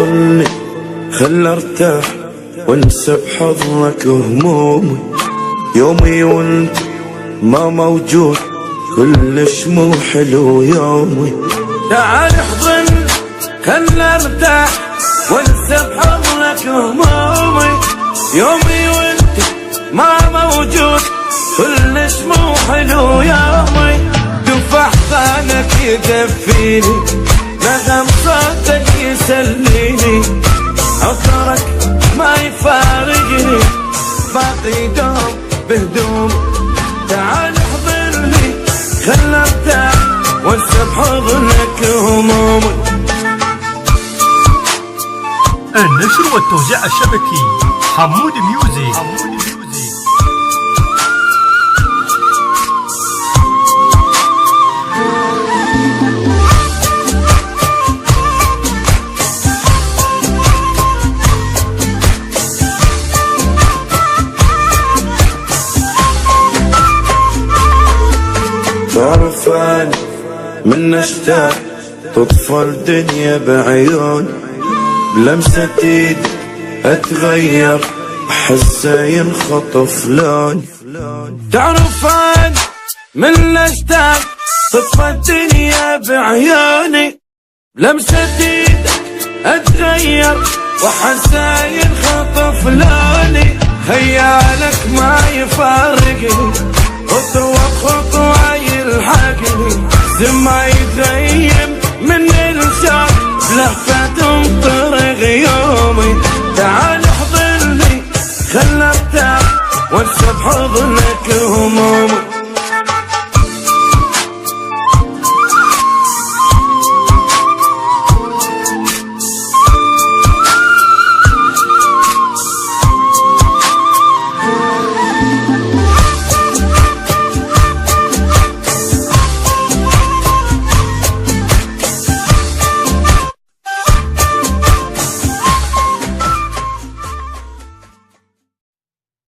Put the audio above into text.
احضني خل ارتاح وانسى بحضنك همومي. يومي وانت ما موجود كلش مو حلو يومي. تعال احضني خل ارتاح وانسى بحضنك همومي. يومي وانت ما موجود كلش مو حلو يومي. دف احضانك يدفيني نغم صوتك يسليني. عطرك ما يفارقني باقي دوم بهدوم. تعال احضرني خل ارتاح وانسى بحضنك همومي. النشر والتوزيع الشبكي حمود ميوزك. تعرف أنا من اشتاق تطفى الدنيا بعيون. بلمسة ايد اتغير احسه ينخطف لون. تعرف أنا من اشتاق تطفى الدنيا بعيوني. بلمسة ايد اتغير واحسه ينخطف لوني. خيالك ما يفارقني خطوة بخطوة يلحقني. زما يتغيم من الشوق بلهفة تنطر غيومي. تعال احضني خل ارتاح وانسى بحضنك